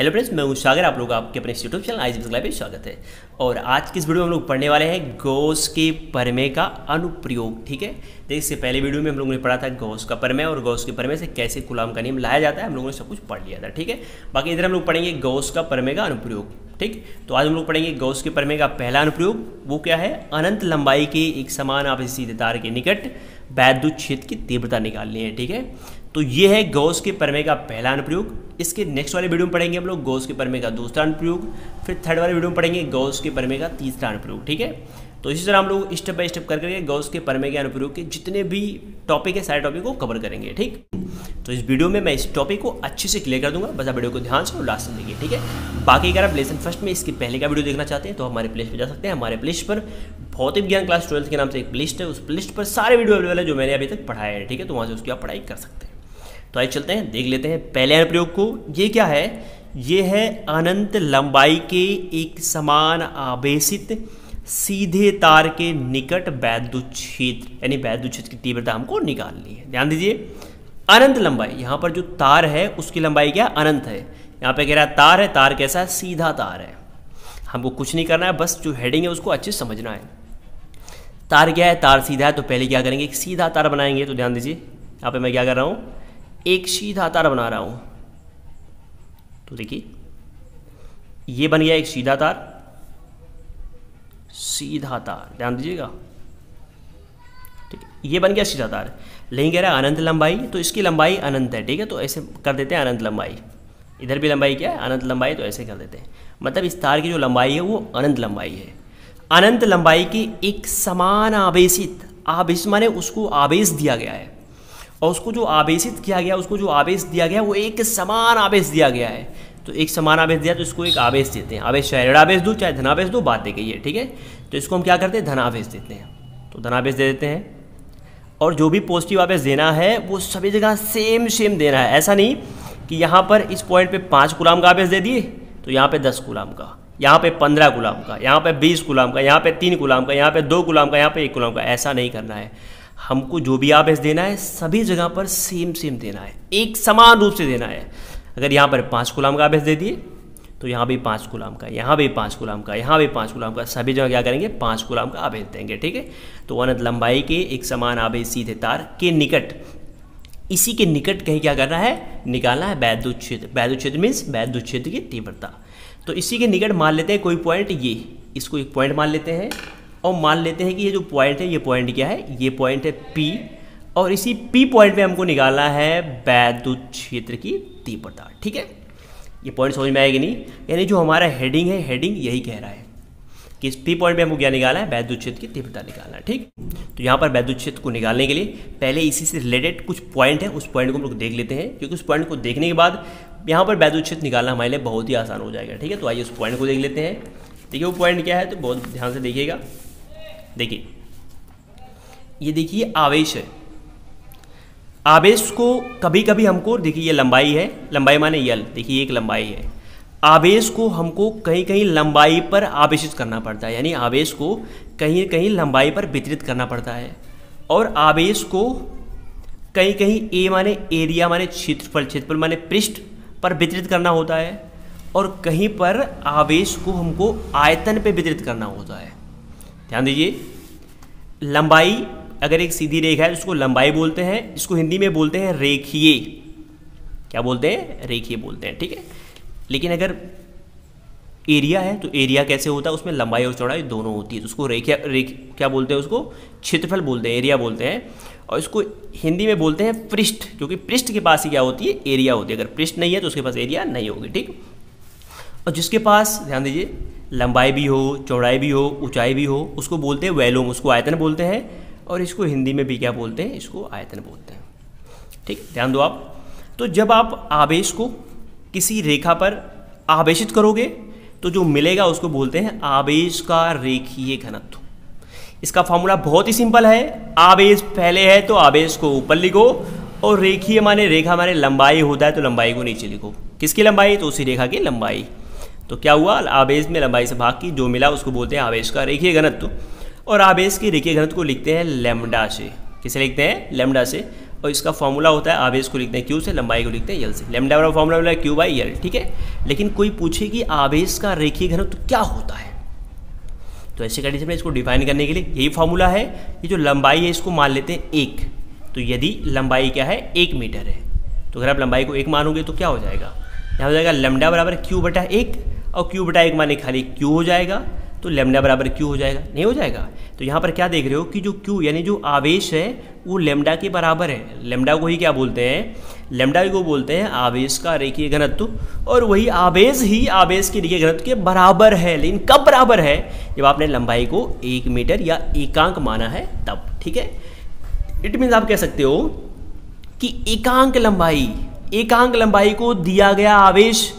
Hello friends, मैं हूं सागर। आप लोग आपके अपने यूट्यूब चैनल आईजी क्लास पे स्वागत है। और आज की इस वीडियो में हम लोग पढ़ने वाले हैं गॉस के प्रमेय का अनुप्रयोग। ठीक है, देखिए इससे पहले वीडियो में हम लोगों ने पढ़ा था गॉस का प्रमेय और गॉस के प्रमेय से कैसे कूलॉम का नियम लाया जाता है। हम लोगों ने सब कुछ पढ़ लिया था। ठीक है, बाकी इधर हम लोग पढ़ेंगे गॉस का प्रमेय का अनुप्रयोग। ठीक, तो आज हम लोग पढ़ेंगे गॉस के प्रमेय का पहला अनुप्रयोग। वो क्या है? अनंत लंबाई के एक समान आवेशी सीधे तार के निकट वैद्युत क्षेत्र की तीव्रता निकालनी है। ठीक है, तो ये है गॉस के प्रमेय का पहला अनुप्रयोग। इसके नेक्स्ट वाले वीडियो में पढ़ेंगे हम लोग गॉस के प्रमेय का दूसरा अनुप्रयोग, फिर थर्ड वाले वीडियो में पढ़ेंगे गॉस के प्रमेय का तीसरा अनुप्रयोग। ठीक है, तो इसी तरह हम लोग स्टेप बाय स्टेप करके गॉस के प्रमेय के अनुप्रयोग के जितने भी टॉपिक है सारे टॉपिक को कवर करेंगे। ठीक, तो इस वीडियो में मैं इस टॉपिक को अच्छे से क्लियर कर दूंगा, बस आप वीडियो को ध्यान से और लास्ट में देखिए। ठीक है, बाकी अगर आप लेसन फर्स्ट में इसके पहले का वीडियो देखना चाहते हैं तो हमारे प्लेलिस्ट पर जा सकते हैं। हमारे प्लेलिस्ट पर भौतिक विज्ञान क्लास 12 के नाम से एक प्लेलिस्ट है, उस प्लेलिस्ट पर सारे वीडियो अवेलेबल है जो मैंने अभी तक पढ़ाया है। ठीक है, तो वहाँ से उसकी आप पढ़ाई कर सकते हैं। तो आइए चलते हैं, देख लेते हैं पहले अनुप्रयोग को। ये क्या है? ये है अनंत लंबाई के एक समान आवेशित सीधे तार के निकट वैद्युत क्षेत्र, यानी वैद्युत क्षेत्र की तीव्रता हमको निकालनी है। ध्यान दीजिए, अनंत लंबाई, यहाँ पर जो तार है उसकी लंबाई क्या? अनंत है। यहाँ पे कह रहा है तार है, तार कैसा है? सीधा तार है। हमको कुछ नहीं करना है, बस जो हेडिंग है उसको अच्छे से समझना है। तार क्या है? तार सीधा है, तो पहले क्या करेंगे? एक सीधा तार बनाएंगे। तो ध्यान दीजिए, यहाँ पे मैं क्या कर रहा हूँ? एक सीधा तार बना रहा हूँ। तो देखिए ये बन गया एक सीधा तार, सीधा तार, ध्यान दीजिएगा। ठीक है, ये बन गया सीधा तार। लेकिन कह रहा है अनंत लंबाई, तो इसकी लंबाई अनंत है। ठीक है, तो ऐसे कर देते हैं अनंत लंबाई। इधर भी लंबाई क्या है? अनंत लंबाई, तो ऐसे कर देते हैं। मतलब इस तार की जो लंबाई है वो अनंत लंबाई है। अनंत लंबाई की एक समान आवेशित, आवेश माने उसको आवेश दिया गया है, और उसको जो आवेशित किया गया, उसको जो आवेश दिया गया वो एक समान आवेश दिया गया है। तो एक समान आवेश दिया तो इसको एक आवेश देते हैं। आवेश चाहे ऋण आवेश दो चाहे धनावेश दो, बात है कि ठीक है। तो इसको हम क्या करते हैं? धनावेश देते हैं। तो धनावेश दे देते हैं, और जो भी पॉजिटिव आवेश देना है वो सभी जगह सेम सेम देना है। ऐसा नहीं कि यहाँ पर इस पॉइंट पे 5 कूलॉम का आवेश दे दिए तो यहाँ पे 10 कूलॉम का, यहाँ पे 15 कूलॉम का, यहाँ पे 20 कूलॉम का, यहाँ पे 3 कूलॉम का, यहाँ पे 2 कूलॉम का, यहाँ पे 1 कूलॉम का। ऐसा नहीं करना है। हमको जो भी आवेश देना है सभी जगह पर सेम सेम देना है, एक समान रूप से देना है। अगर यहाँ पर 5 कूलॉम का आवेश दे दिए तो यहाँ भी 5 कूलॉम का, यहाँ भी 5 कूलॉम का, यहाँ भी 5 कूलॉम का, सभी जगह क्या करेंगे? 5 कूलॉम का आवेश देंगे। ठीक है, तो अनंत लंबाई के एक समान आवेश सीधे तार के निकट, इसी के निकट कहीं क्या करना है? निकालना है वैद्युत क्षेत्र। वैद्युत क्षेत्र मीन्स वैद्युत क्षेत्र की तीव्रता। तो इसी के निकट मान लेते हैं कोई पॉइंट, ये इसको एक पॉइंट मान लेते हैं, और मान लेते हैं कि ये जो पॉइंट है, ये पॉइंट क्या है? ये पॉइंट है P, और इसी P पॉइंट पे हमको निकालना है वैद्युत क्षेत्र की तीव्रता। ठीक है, ये पॉइंट समझ में आएगी नहीं? यानी जो हमारा हेडिंग है, हेडिंग यही कह रहा है कि इस P पॉइंट पे हमको क्या निकालना है? वैद्युत क्षेत्र की तीव्रता निकालना है। ठीक, तो यहाँ पर वैद्युत क्षेत्र को निकालने के लिए पहले इसी से रिलेटेड कुछ पॉइंट है, उस पॉइंट को हम लोग देख लेते हैं, क्योंकि उस पॉइंट को देखने के बाद यहाँ पर वैद्युत क्षेत्र निकालना हमारे लिए बहुत ही आसान हो जाएगा। ठीक है, तो आइए उस पॉइंट को देख लेते हैं। देखिए वो पॉइंट क्या है, तो बहुत ध्यान से देखिएगा। देखिए ये देखिए आवेश है। आवेश को कभी कभी हमको, देखिए ये लंबाई है, लंबाई माने यल, देखिए एक लंबाई है। आवेश को हमको कहीं कहीं लंबाई पर आवेशित करना पड़ता है, यानी आवेश को कहीं कहीं लंबाई पर वितरित करना पड़ता है। और आवेश को कहीं कहीं ए माने एरिया माने क्षेत्रफल, क्षेत्रफल माने पृष्ठ पर वितरित करना होता है, और कहीं पर आवेश को हमको आयतन पे वितरित करना होता है। ध्यान दीजिए, लंबाई अगर एक सीधी रेखा है तो उसको लंबाई बोलते हैं, इसको हिंदी में बोलते हैं रेखीय। क्या बोलते हैं? रेखीय बोलते हैं। ठीक है, लेकिन अगर एरिया है तो एरिया कैसे होता है? उसमें लंबाई और चौड़ाई दोनों होती है, तो उसको क्या बोलते हैं? उसको क्षेत्रफल बोलते हैं, एरिया बोलते हैं। और इसको हिंदी में बोलते हैं पृष्ठ, क्योंकि पृष्ठ के पास ही क्या होती है? एरिया होती है। अगर पृष्ठ नहीं है तो उसके पास एरिया नहीं होगी। ठीक, और जिसके पास, ध्यान दीजिए, लंबाई भी हो, चौड़ाई भी हो, ऊंचाई भी हो, उसको बोलते हैं वैलोम, उसको आयतन बोलते हैं। और इसको हिंदी में भी क्या बोलते हैं? इसको आयतन बोलते हैं। ठीक, ध्यान दो आप। तो जब आप आवेश को किसी रेखा पर आवेशित करोगे तो जो मिलेगा उसको बोलते हैं आवेश का रेखीय घनत्व। इसका फॉर्मूला बहुत ही सिंपल है। आवेश पहले है तो आवेश को ऊपर लिखो, और रेखीय माने रेखा माने लंबाई होता है तो लंबाई को नीचे लिखो। किसकी लंबाई? तो उसी रेखा की लंबाई। तो क्या हुआ? आवेश में लंबाई से भाग की जो मिला उसको बोलते हैं आवेश का रेखीय घनत्व। और आवेश के रेखीय घनत्व को लिखते हैं लैम्बडा से। किसे लिखते हैं? लैम्बडा से। और इसका फॉर्मूला होता है आवेश को लिखते हैं क्यू से, लंबाई को लिखते हैं यल से। लैम्डा बराबर फॉर्मूला मिला क्यू बाई यल, ठीक है। लेकिन कोई पूछे कि आवेश का रेखीय घनत्व तो क्या होता है, तो ऐसे कंडीशन में इसको डिफाइन करने के लिए यही फॉर्मूला है। ये जो लंबाई है इसको मान लेते हैं 1, तो यदि लंबाई क्या है 1 मीटर है, तो अगर आप लंबाई को 1 मानोगे तो क्या हो जाएगा, यहाँ हो जाएगा लैम्डा बराबर क्यू बटा 1, और क्यू बटा 1 माने खाली क्यू हो जाएगा, तो लैम्डा बराबर क्यू हो जाएगा, नहीं हो जाएगा। तो यहाँ पर क्या देख रहे हो कि जो क्यू यानी जो आवेश है वो लैम्डा के बराबर है। लैम्डा को ही क्या बोलते हैं, लैम्डा को बोलते हैं आवेश का रेखीय घनत्व, और वही आवेश ही आवेश के रेखीय घनत्व के बराबर है। लेकिन कब बराबर है, जब आपने लंबाई को 1 मीटर या एकांक माना है तब, ठीक है। इट मीन्स आप कह सकते हो कि एकांक लंबाई को दिया गया आवेश,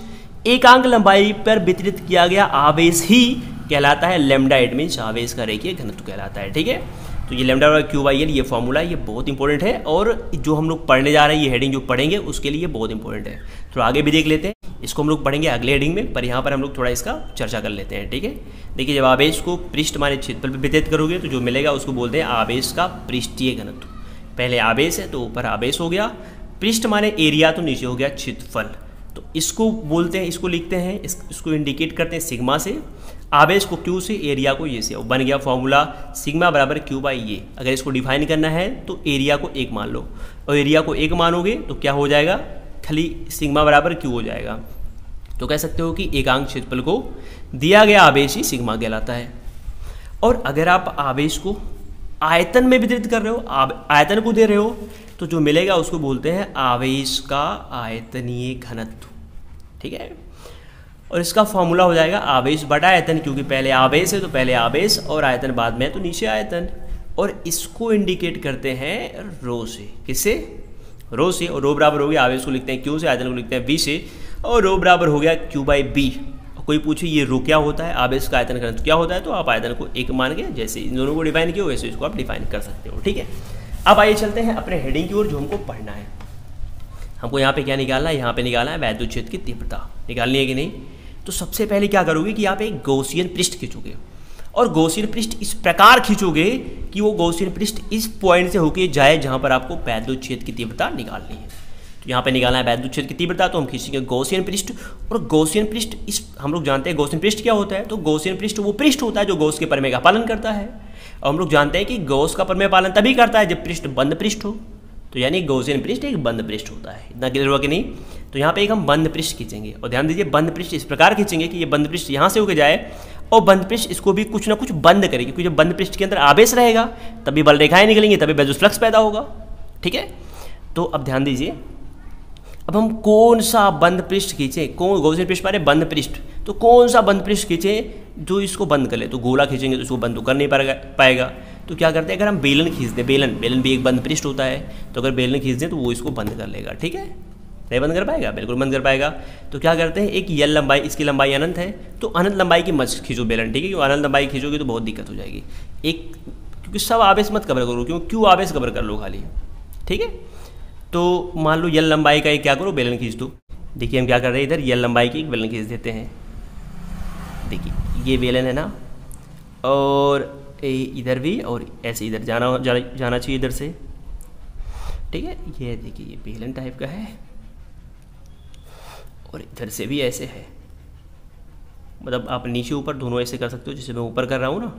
एकांक लंबाई पर वितरित किया गया आवेश ही कहलाता है लैम्डा। इट मीन्स आवेश का रेखीय घनत्व कहलाता है, ठीक है। तो ये लैम्डा बराबर क्यू बाई एल ये फॉर्मूला ये बहुत इंपॉर्टेंट है, और जो हम लोग पढ़ने जा रहे हैं ये हेडिंग जो पढ़ेंगे उसके लिए बहुत इंपॉर्टेंट है। थोड़ा आगे भी देख लेते हैं, इसको हम लोग पढ़ेंगे अगले हेडिंग में, पर यहाँ पर हम लोग थोड़ा इसका चर्चा कर लेते हैं, ठीक है। देखिए, जब आवेश को पृष्ठ माने क्षेत्रफल पर वितरित करोगे तो जो मिलेगा उसको बोलते हैं आवेश का पृष्ठीय घनत्व। पहले आवेश है तो ऊपर आवेश हो गया, पृष्ठ माने एरिया तो नीचे हो गया क्षेत्रफल, तो इसको बोलते हैं, इसको लिखते हैं, इसको इंडिकेट करते हैं सिग्मा से, आवेश को क्यू से, एरिया को ये से, बन गया फॉर्मूला सिग्मा बराबर क्यू बाई ये। अगर इसको डिफाइन करना है तो एरिया को 1 मान लो, और एरिया को 1 मानोगे तो क्या हो जाएगा, खाली सिग्मा बराबर क्यू हो जाएगा। तो कह सकते हो कि एकांक क्षेत्रफल को दिया गया आवेश ही सिग्मा कहलाता है। और अगर आप आवेश को आयतन में वितरित कर रहे हो, आयतन को दे रहे हो, तो जो मिलेगा उसको बोलते हैं आवेश का आयतनीय घनत्व, ठीक है। और इसका फॉर्मूला हो जाएगा आवेश बटा आयतन, क्योंकि पहले आवेश है तो पहले आवेश और आयतन बाद में है तो नीचे आयतन, और इसको इंडिकेट करते हैं रो से, किससे, रो से। और रो बराबर हो गया, आवेश को लिखते हैं क्यू से, आयतन को लिखते हैं बी से, और रो बराबर हो गया क्यू बाई बी। कोई पूछे ये रो क्या होता है, आवेश का आयतन घनत्व क्या होता है, तो आप आयतन को 1 मान के जैसे इन दोनों को डिफाइन किया वैसे इसको आप डिफाइन कर सकते हो, ठीक है। अब आइए चलते हैं अपने हेडिंग की ओर, जो हमको पढ़ना है। हमको यहाँ पे क्या निकालना है, यहाँ पे निकालना है वैद्युत क्षेत्र की तीव्रता, निकालनी है कि नहीं। तो सबसे पहले क्या करोगे कि आप एक गॉसियन पृष्ठ खींचोगे, और गॉसियन पृष्ठ इस प्रकार खींचोगे कि वो गॉसियन पृष्ठ इस पॉइंट से होके जाए जहाँ पर आपको वैद्युत क्षेत्र की तीव्रता निकालनी है। तो यहाँ पे निकालना है वैद्युत क्षेत्र की तीव्रता, तो हम खींचेंगे गॉसियन पृष्ठ। और गॉसियन पृष्ठ इस हम लोग जानते हैं गॉसियन पृष्ठ क्या होता है, तो गॉसियन पृष्ठ वो पृष्ठ होता है जो गॉस के प्रमेय का पालन करता है, और हम लोग जानते हैं कि गॉस का प्रमेय पालन तभी करता है जब पृष्ठ बंद पृष्ठ हो, तो यानी गॉसियन पृष्ठ एक बंद पृष्ठ होता है। इतना क्लियर हुआ कि नहीं। तो यहाँ पे एक हम बंद पृष्ठ खींचेंगे, और ध्यान दीजिए बंद पृष्ठ इस प्रकार खींचेंगे कि ये बंद पृष्ठ यहाँ से होकर जाए, और बंद पृष्ठ इसको भी कुछ ना कुछ बंद करेगी, क्योंकि जब बंद पृष्ठ के अंदर आवेश रहेगा तभी बल रेखाएं निकलेंगी, तभी वैद्युत फ्लक्स पैदा होगा, ठीक है। तो अब ध्यान दीजिए, अब हम कौन सा बंद पृष्ठ खींचें, कौन गॉसियन पृष्ठ माने बंद पृष्ठ, तो कौन सा बंद पृष्ठ खींचें जो इसको बंद कर ले। तो गोला खींचेंगे तो इसको बंद तो कर नहीं पाएगा, तो क्या करते हैं, अगर हम बेलन खींच दें, बेलन भी एक बंद पृष्ठ होता है, तो अगर बेलन खींच दें तो वो इसको बंद कर लेगा, ठीक है। नहीं बंद कर पाएगा, बिल्कुल बंद कर पाएगा। तो क्या करते हैं, एक यल लंबाई, इसकी लंबाई अनंत है, तो अनंत लंबाई की मत खींचो बेलन, ठीक है, क्योंकि अनंत लंबाई खींचोगे तो बहुत दिक्कत हो जाएगी। एक क्योंकि सब आवेश मत कवर करो, क्यों आवेश कवर कर लो खाली, ठीक है। तो मान लो यल लंबाई का एक क्या करो, बेलन खींच दो। देखिए हम क्या कर रहे हैं, इधर यल लंबाई की एक बेलन खींच देते हैं। देखिए ये बेलन है ना, और इधर भी, और ऐसे इधर जाना चाहिए इधर से, ठीक है। ये देखिए ये बेलन टाइप का है, और इधर से भी ऐसे है, मतलब आप नीचे ऊपर दोनों ऐसे कर सकते हो, जैसे मैं ऊपर कर रहा हूँ ना,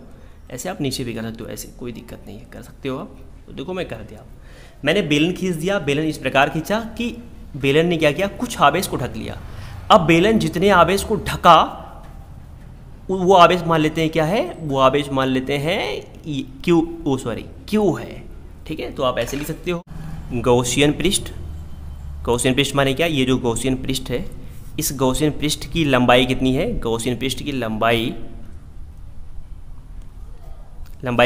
ऐसे आप नीचे भी कर सकते हो, ऐसे कोई दिक्कत नहीं है, कर सकते हो आप। तो देखो मैं कर दिया, मैंने बेलन खींच दिया, बेलन इस प्रकार खींचा कि बेलन ने क्या किया, कुछ आवेश को ढक लिया। अब बेलन जितने आवेश को ढका वो आवेश मान लेते हैं क्या है, वो आवेश मान लेते हैं क्यू है, ठीक है। तो आप ऐसे लिख सकते हो गॉसियन पृष्ठ माने क्या, ये जो गॉसियन पृष्ठ है, इस गॉसियन पृष्ठ की लंबाई कितनी है, गॉसियन पृष्ठ की लंबाई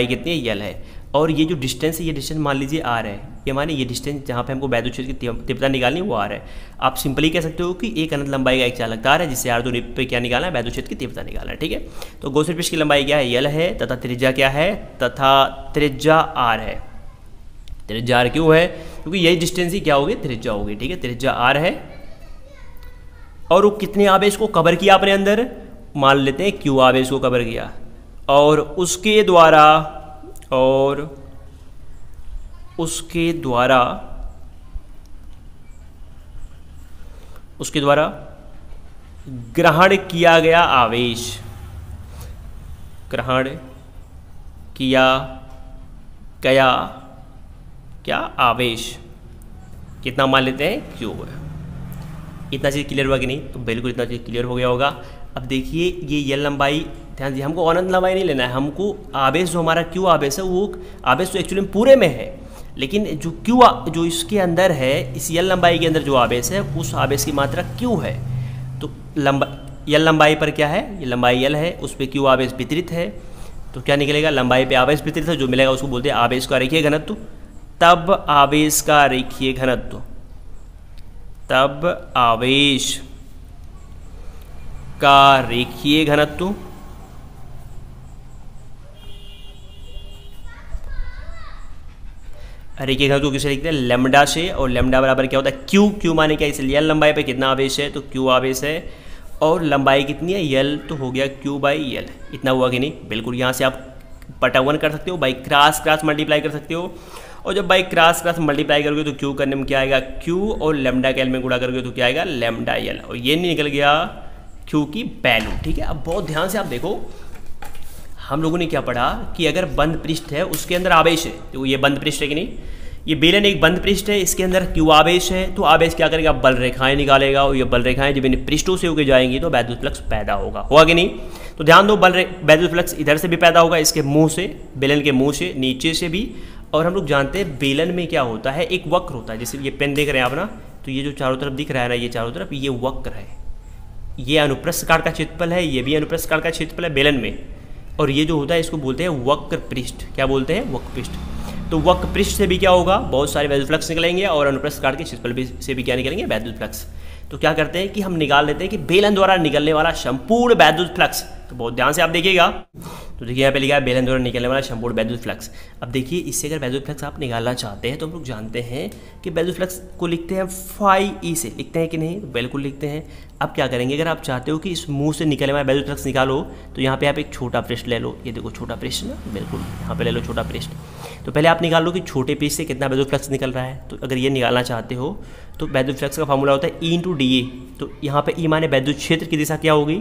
कितनी है, यल है, और ये जो डिस्टेंस है, ये डिस्टेंस मान लीजिए आर है, ये माने ये डिस्टेंस जहाँ पे हमको वैद्युत क्षेत्र की तीव्रता निकालनी है वो आर है। आप सिंपली कह सकते हो कि एक अनंत लंबाई का एक चालक तार है जिससे आर दो पे क्या निकालना है, वैद्युत क्षेत्र की तीव्रता निकालना है, ठीक है। तो गॉसियन पृष्ठ की लंबाई क्या है, यल है, तथा त्रिज्या क्या है, त्रिज्या आर है। त्रिज्या आर क्यों है, क्योंकि यही डिस्टेंस ही क्या होगी, त्रिज्या होगी, ठीक है। त्रिज्या आर है, और वो कितने आवेश को कवर किया अपने अंदर, मान लेते हैं क्यू आवेश को कवर किया, और उसके द्वारा उसके द्वारा ग्रहण किया गया आवेश, ग्रहण किया गया क्या आवेश, कितना मान लेते हैं क्यूब। इतना चीज़ क्लियर हुआ कि नहीं? तो बिल्कुल इतना चीज़ क्लियर हो गया होगा। अब देखिए ये यल लंबाई, ध्यान दीजिए, हमको अनंत लंबाई नहीं लेना है, हमको आवेश जो हमारा क्यू आवेश है वो आवेश तो एक्चुअली पूरे में है, लेकिन जो क्यू जो इसके अंदर है, इस यल लंबाई के अंदर जो आवेश है उस आवेश की मात्रा क्यू है। तो यल लंबाई पर क्या है, ये लंबाई यल है, उस पर क्यू आवेश वितरित है, तो क्या निकलेगा, लंबाई पे आवेश वितरित है, जो मिलेगा उसको बोलते हैं आवेश का रेखीय घनत्व। तब आवेश का रेखीय घनत्व, तब आवेश का रेखीय घनत्व रेखीय घनत्व किसे लिखते हैं, लैम्डा से, और लैम्डा बराबर क्या होता है क्यू, क्यू माने क्या, इसलिए यल लंबाई पे कितना आवेश है, तो क्यू आवेश है, और लंबाई कितनी है यल, तो हो गया क्यू बाई यल। इतना हुआ कि नहीं? बिल्कुल। यहाँ से आप पटावन कर सकते हो, बाई क्रॉस क्रॉस मल्टीप्लाई कर सकते हो, और जब बाई क्रॉस क्रॉस मल्टीप्लाई करोगे तो क्यू करने में क्या आएगा क्यू, और लैम्डा के एल में गुणा करोगे तो क्या आएगा लैम्डा यल, और ये नहीं निकल गया क्यू की वैल्यू। ठीक है, अब बहुत ध्यान से आप देखो, हम लोगों ने क्या पढ़ा कि अगर बंद पृष्ठ है उसके अंदर आवेश है, तो ये बंद पृष्ठ है कि नहीं, ये बेलन एक बंद पृष्ठ है, इसके अंदर क्यू आवेश है, तो आवेश क्या करेगा, बल रेखाएं निकालेगा, और ये बल रेखाएं जब इन पृष्ठों से होकर जाएंगी तो वैद्युत फ्लक्स पैदा होगा कि नहीं? तो ध्यान दो, वैद्युत फ्लक्स इधर से भी पैदा होगा, इसके मुंह से, बेलन के मुंह से, नीचे से भी, और हम लोग जानते हैं बेलन में क्या होता है, एक वक्र होता है, जैसे ये पेन देख रहे हैं आप ना, तो ये जो चारों तरफ दिख रहा है ना, ये चारों तरफ ये वक्र है, ये अनुप्रस्थ काट का क्षेत्रफल है, ये भी अनुप्रस्थ काट का क्षेत्रफल है बेलन में, और ये जो होता है इसको बोलते हैं वक्र पृष्ठ। क्या बोलते हैं? वक्र पृष्ठ। तो वक्र पृष्ठ से भी क्या होगा, बहुत सारे वैद्युत फ्लक्स निकलेंगे, और अनुप्रस्थ काट के क्षेत्रफल से भी क्या निकलेंगे, वैद्युत फ्लक्स। तो क्या करते हैं कि हम निकाल लेते हैं कि बेलन द्वारा निकलने वाला संपूर्ण वैद्युत फ्लक्स, तो बहुत ध्यान से आप देखिएगा, तो देखिए यहाँ पे लिखा है बेलन द्वारा निकलने वाला संपूर्ण वैद्युत फ्लक्स। अब देखिए इससे अगर वैद्युत फ्लक्स आप निकालना चाहते हैं तो हम लोग जानते हैं कि वैद्युत फ्लक्स को लिखते हैं फाई ई से, लिखते हैं कि नहीं? तो बिल्कुल लिखते हैं। अब क्या करेंगे, अगर आप चाहते हो कि इस मुंह से निकलने वाला वैद्युत फ्लक्स निकालो, तो यहाँ पे आप एक छोटा पृष्ठ ले लो, ये देखो छोटा पृष्ठ ना, बिल्कुल यहाँ पे ले लो छोटा पृष्ठ। तो पहले आप निकाल लो कि छोटे पृष्ठ से कितना वैद्युत फ्लक्स निकल रहा है। तो अगर ये निकालना चाहते हो तो वैद्युत फ्लक्स का फॉर्मूला होता है ई इंटू डी ए। तो यहाँ पे ई माने वैद्युत क्षेत्र की दिशा क्या होगी,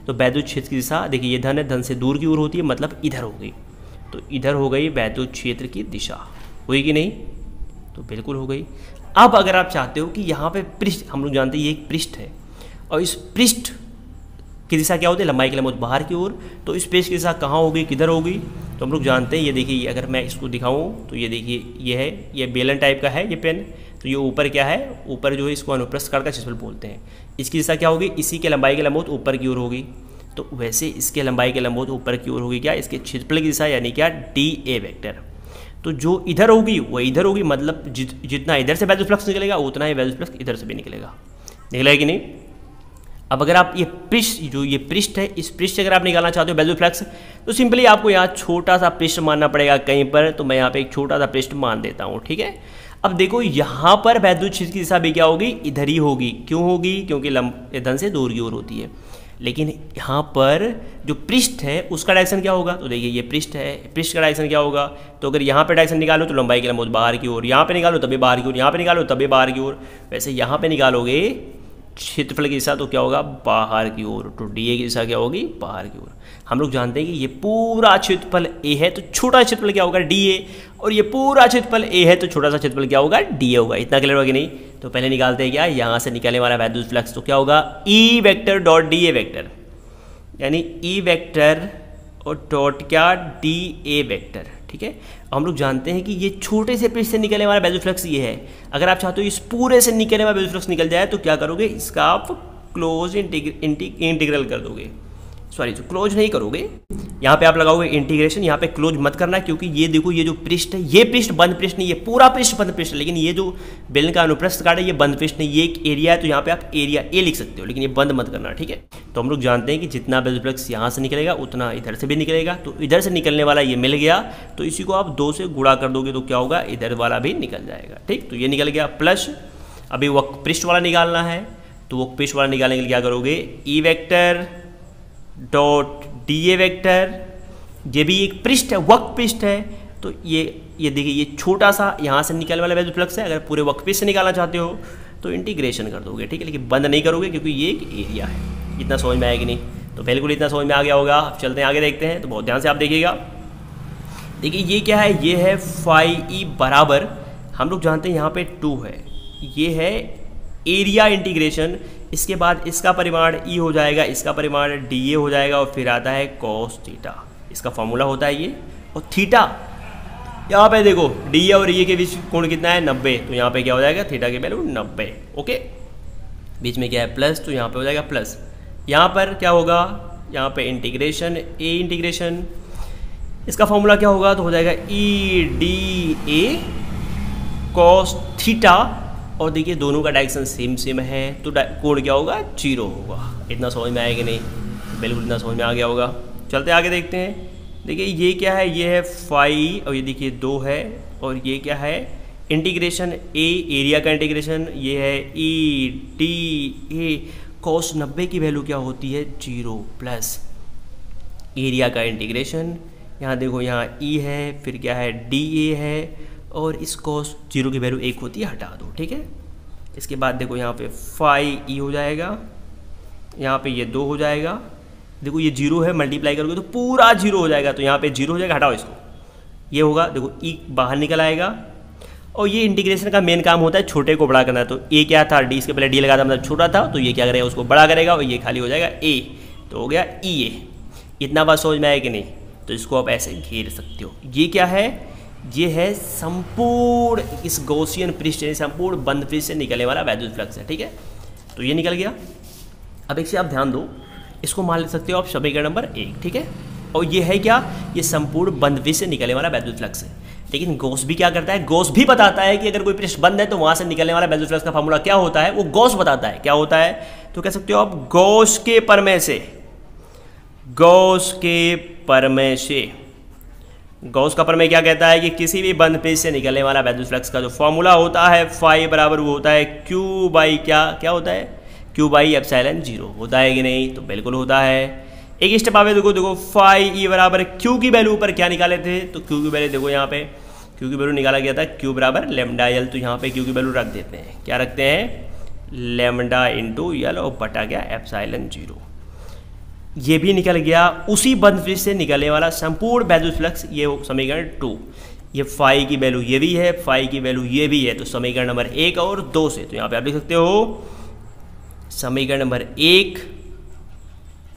तो वैद्युत क्षेत्र की दिशा, देखिए ये धन है, धन से दूर की ओर होती है, मतलब इधर होगी, तो इधर हो गई वैद्युत क्षेत्र की दिशा, हुई कि नहीं? तो बिल्कुल हो गई। अब अगर आप चाहते हो कि यहाँ पे पृष्ठ, हम लोग जानते हैं ये एक पृष्ठ है, और इस पृष्ठ की दिशा क्या होती है, लंबाई के लंबवत बाहर की ओर, तो इस पृष्ठ की दिशा कहाँ होगी, किधर होगी? तो हम लोग जानते हैं, ये देखिए अगर मैं इसको दिखाऊँ तो ये देखिए ये है, ये बेलन टाइप का है ये पेन, तो ये ऊपर क्या है, ऊपर जो है इसको अनुप्रस्थ काट का क्षेत्रफल बोलते हैं। इसकी दिशा क्या होगी, इसी के लंबाई के लंबवत ऊपर की ओर होगी, तो वैसे इसके लंबाई के लंबवत ऊपर की ओर होगी क्या, इसके क्षेत्रफल की दिशा, यानी क्या डी ए वेक्टर। तो जो इधर होगी वो इधर होगी, मतलब जितना इधर से वैद्युत फ्लक्स निकलेगा उतना ही वैद्युत फ्लक्स इधर से भी निकलेगा, निकलेगा कि नहीं? अब अगर आप ये पृष्ठ, जो ये पृष्ठ है, इस पृष्ठ से अगर आप निकालना चाहते हो वैद्युत फ्लक्स, तो सिंपली आपको यहाँ छोटा सा पृष्ठ मानना पड़ेगा कहीं पर, तो मैं यहाँ पे एक छोटा सा पृष्ठ मान देता हूँ, ठीक है। अब देखो यहाँ पर वैद्युत क्षेत्र की दिशा भी क्या होगी, इधर ही होगी। क्यों होगी? क्योंकि धन से दूर की ओर होती है। लेकिन यहाँ पर जो पृष्ठ है उसका डायरेक्शन क्या होगा, तो देखिए ये पृष्ठ है, पृष्ठ का डायरेक्शन क्या होगा, तो अगर यहाँ पे डायरेक्शन निकालो तो लंबाई के लंबवत बाहर की ओर, यहाँ पे निकालो तभी बाहर की ओर, यहाँ पे निकालो तभी बाहर की ओर, वैसे यहाँ पे निकालोगे क्षेत्रफल की दिशा तो क्या होगा, बाहर की ओर, तो डी ए की दिशा क्या होगी, बाहर की ओर। हम लोग जानते हैं कि ये पूरा क्षेत्रफल ए है, तो छोटा क्षेत्रफल क्या होगा, डी ए, और ये पूरा क्षेत्रफल ए है तो छोटा सा क्षेत्रफल क्या होगा, डी ए होगा। इतना क्लियर होगा कि नहीं? तो पहले निकालते हैं क्या, यहाँ से निकलने वाला वैद्युत फ्लक्स तो क्या होगा, E vector dot D A vector, यानी ई वेक्टर और डॉट क्या, डी ए वेक्टर, ठीक है। हम लोग जानते हैं कि ये छोटे से पृष्ठ से निकलने वाला वैद्युत फ्लक्स ये है। अगर आप चाहते हो इस पूरे से निकलने वाला वैद्युत फ्लक्स निकल जाए तो क्या करोगे, इसका आप क्लोज इंटीग्रल कर दोगे, सॉरी जो क्लोज नहीं करोगे, यहाँ पे आप लगाओगे इंटीग्रेशन, यहाँ पे क्लोज मत करना, क्योंकि ये देखो ये जो पृष्ठ है, ये पृष्ठ बंद पृष्ठ नहीं, ये पूरा पृष्ठ बंद पृष्ठ है, लेकिन ये जो बेलन का अनुप्रस्थ काट है ये बंद पृष्ठ नहीं, ये एक एरिया है, तो यहाँ पे आप एरिया ए लिख सकते हो, लेकिन ये बंद मत करना, ठीक है। तो हम लोग जानते हैं कि जितना वैद्युत फ्लक्स यहाँ से निकलेगा उतना इधर से भी निकलेगा, तो इधर से निकलने वाला ये मिल गया, तो इसी को आप 2 से गुणा कर दोगे तो क्या होगा, इधर वाला भी निकल जाएगा, ठीक। तो ये निकल गया, प्लस अभी वक्र पृष्ठ वाला निकालना है, तो वक्र पृष्ठ वाला निकालने के लिए क्या करोगे, E vector dot D A vector, ये भी एक पृष्ठ है, वक्र पृष्ठ है, तो ये देखिए ये छोटा सा यहाँ से निकलने वाला वैद्युत फ्लक्स है। अगर पूरे वक्र पृष्ठ से निकालना चाहते हो तो इंटीग्रेशन कर दोगे, ठीक है, लेकिन बंद नहीं करोगे क्योंकि ये एक एरिया है। इतना समझ में आया कि नहीं? तो बिल्कुल इतना समझ में आ गया होगा। अब चलते हैं आगे देखते हैं, तो बहुत ध्यान से आप देखिएगा। देखिए ये क्या है, ये है फाई ई बराबर, हम लोग जानते हैं यहाँ पे 2 है, ये है एरिया इंटीग्रेशन, इसके बाद इसका परिमाण ई हो जाएगा, इसका परिमाण डी ए हो जाएगा, और फिर आता है कॉस थीटा, इसका फॉर्मूला होता है ये। और थीटा यहाँ पे देखो डी ए और ई के बीच कोण कितना है 90, तो यहाँ पे क्या हो जाएगा थीटा की वैल्यू 90। ओके, बीच में क्या है प्लस, तो यहाँ पे हो जाएगा प्लस। यहाँ पर क्या होगा, यहाँ पे इंटीग्रेशन ए इंटीग्रेशन, इसका फॉर्मूला क्या होगा, तो हो जाएगा E D A cos theta, और देखिए दोनों का डायरेक्शन सेम है, तो कोण क्या होगा 0 होगा। इतना समझ में आएगा नहीं? बिल्कुल इतना समझ में आ गया होगा। चलते आगे देखते हैं। देखिए ये क्या है, ये है फाई, और ये देखिए 2 है, और ये क्या है इंटीग्रेशन ए, एरिया का इंटीग्रेशन, ये है ई डी ए कॉस 90 की वैल्यू क्या होती है 0 प्लस एरिया का इंटीग्रेशन, यहाँ देखो यहाँ ई है, फिर क्या है डी ए है, और इस कॉस 0 की वैल्यू 1 होती है, हटा दो, ठीक है। इसके बाद देखो यहाँ पे फाई ई हो जाएगा, यहाँ पे ये 2 हो जाएगा, देखो ये 0 है, मल्टीप्लाई करोगे तो पूरा 0 हो जाएगा, तो यहाँ पे 0 हो जाएगा, हटाओ इसको, ये होगा, देखो ई बाहर निकल आएगा। और ये इंटीग्रेशन का मेन काम होता है छोटे को बड़ा करना, तो ए क्या था डी, इसके पहले डी लगा था मतलब छोटा था, तो ये क्या करेगा उसको बड़ा करेगा, और ये खाली हो जाएगा ए, तो हो गया ई ए। इतना बात समझ में आया कि नहीं? तो इसको आप ऐसे घेर सकते हो। ये क्या है, ये है संपूर्ण इस गॉसियन पृष्ठ यानी संपूर्ण बंद पृष्ठ से निकलने वाला वैद्युत फ्लक्स है, ठीक है। तो ये निकल गया। अब एक से आप ध्यान दो, इसको मान ले सकते हो आप समीकरण नंबर 1, ठीक है। और ये है क्या, ये संपूर्ण बंद पृष्ठ से निकलने वाला वैद्युत फ्लक्स है। लेकिन गॉस भी क्या करता है, गॉस भी बताता है कि अगर कोई पृष्ठ बंद है तो वहां से निकलने वाला वैद्युत फ्लक्स का फॉर्मूला क्या होता है, वो गॉस बताता है। क्या होता है, तो कह सकते हो आप गॉस के प्रमेय से, गॉस के प्रमेय से, गॉस का प्रमेय क्या कहता है कि किसी भी बंद पृष्ठ से निकलने वाला वैद्युत फ्लक्स का जो फॉर्मूला होता है फाई बराबर वो होता है क्यू बाई क्या होता है, क्यू बाई एप्सिलॉन 0 होता है कि नहीं? तो बिल्कुल होता है। एक स्टेप आवे, देखो फाई ई बराबर क्यू की वैल्यू ऊपर क्या निकाले थे, तो क्यू की वैल्यू देखो यहाँ पे क्यू की वैल्यू निकाला गया था क्यू बराबर लेमडा एल, तो यहाँ पे क्यू की वैल्यू रख देते हैं, क्या रखते हैं लेमडा इंटू एल और बटा गया एप्सिलॉन 0। ये भी निकल गया, उसी बंद पृष्ठ से निकलने वाला संपूर्ण वैद्युत फ्लक्स, ये समीकरण 2। ये फाई की वैल्यू ये भी है, फाई की वैल्यू ये भी है, तो समीकरण नंबर 1 और 2 से, तो यहाँ पे आप लिख सकते हो समीकरण नंबर 1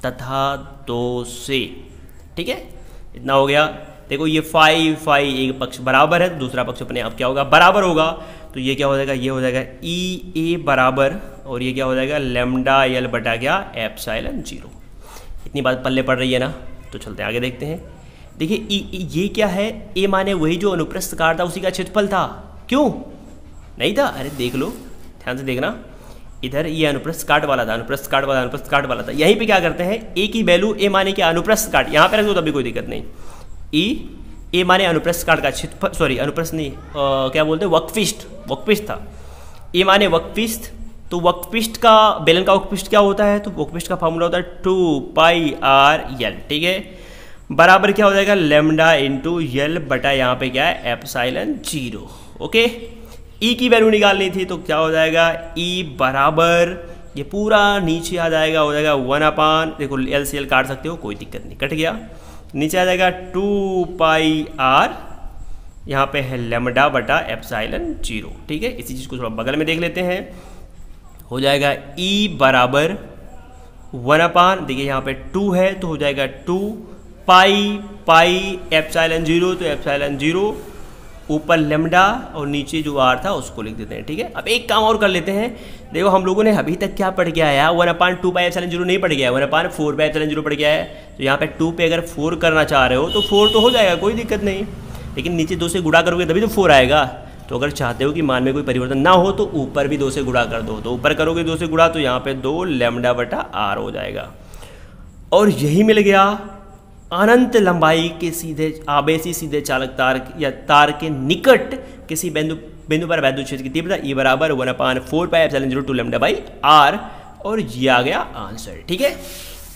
तथा 2 से, ठीक है। इतना हो गया। देखो ये फाई एक पक्ष बराबर है, तो दूसरा पक्ष अपने आप क्या होगा बराबर होगा, तो ये क्या हो जाएगा, ये हो जाएगा ई ए बराबर, और ये क्या हो जाएगा लेमडा एल बटा गया एप्सिलॉन 0। इतनी बात पल्ले पड़ रही है ना? तो चलते हैं आगे देखते हैं। देखिए ये क्या है, ए माने वही जो अनुप्रस्थ काट था उसी का क्षेत्रफल था, क्यों नहीं था? अरे देख लो, ध्यान से देखना, इधर ये अनुप्रस्थ काट वाला था, अनुप्रस्थ काट वाला था। यहीं पे क्या करते हैं, ए की वैल्यू ए माने क्या अनुप्रस्थ काट, यहाँ पे रख दो तभी कोई दिक्कत नहीं। ए माने अनुप्रस्थ काट का क्षेत्रफल, सॉरी अनुप्रस्थ नहीं, क्या बोलते हैं वक्रपृष्ठ था। ए माने वक्रपृष्ठ, तो वक्रपृष्ठ का बेलन का वक्रपृष्ठ क्या होता है, तो वक्रपृष्ठ का फॉर्मूला होता है 2 पाई आर एल, ठीक है, बराबर क्या हो जाएगा लेमडा इंटू एल बटा यहाँ पे क्या है एप्सिलॉन 0। ओके, ई की वैल्यू निकालनी थी, तो क्या हो जाएगा ई बराबर, ये पूरा नीचे आ जाएगा, हो जाएगा 1/, देखो एल से एल काट सकते हो, कोई दिक्कत नहीं, कट गया, नीचे आ जाएगा 2 पाई आर, यहाँ पे है लेमडा बटा एप्सिलॉन 0, ठीक है। इसी चीज़ को थोड़ा बगल में देख लेते हैं, हो जाएगा ई बराबर 1/, देखिए यहाँ पे 2 है तो हो जाएगा 2 पाई एप्सिलॉन 0, तो एप्सिलॉन 0 ऊपर लेमडा और नीचे जो आर था उसको लिख देते हैं, ठीक है। अब एक काम और कर लेते हैं, देखो हम लोगों ने अभी तक क्या पढ़ के आया, 1/2 पाई एप्सिलॉन 0 नहीं पढ़ गया, 1/4 पाई एप्सिलॉन 0 पढ़ गया है, तो यहाँ पे 2 पे अगर 4 करना चाह रहे हो तो 4 तो हो जाएगा, कोई दिक्कत नहीं, लेकिन नीचे 2 से गुणा करोगे तभी तो 4 आएगा। तो अगर चाहते हो कि मान में कोई परिवर्तन ना हो तो ऊपर भी 2 से गुणा कर दो, तो ऊपर करोगे 2 से गुणा तो यहाँ पे 2 लेमडा बटा आर हो जाएगा, और यही मिल गया अनंत लंबाई के सीधे आवेशी सीधे चालक तार या तार के निकट किसी बिंदु पर वैद्युत क्षेत्र की तीव्रता ई बराबर 1/4 pi epsilon 0 2 lambda by R, और ये आ गया आंसर, ठीक है।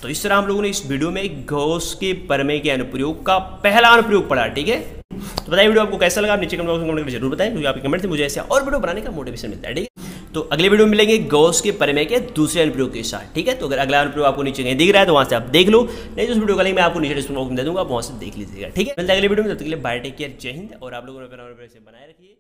तो इस तरह हम लोगों ने इस वीडियो में गॉस के प्रमेय के अनुप्रयोग का पहला अनुप्रयोग पढ़ा, ठीक है। तो बताइए वीडियो आपको कैसा लगा, आप नीचे कमेंट बॉक्स में कमेंट करके जरूर बताएं, क्योंकि आपके कमेंट से मुझे ऐसे और वीडियो बनाने का मोटिवेशन मिलता है, ठीक है। तो अगले वीडियो में मिलेंगे गॉस के प्रमेय के दूसरे अनुप्रयोग के साथ, ठीक है। तो अगर अगला अनुप्रयोग आपको नीचे कहीं दिख रहा है तो वहाँ से आप देख लो, नहीं तो उस वीडियो का लिंक मैं आपको नीचे डिस्क्रिप्शन बॉक्स में दे दूंगा, वहाँ से देख लीजिएगा, ठीक है। मिलते हैं अगले वीडियो में, तब तक के लिए बाय, टेक केयर, जय हिंद। और आप लोगों ने अपना बनाए रखिए।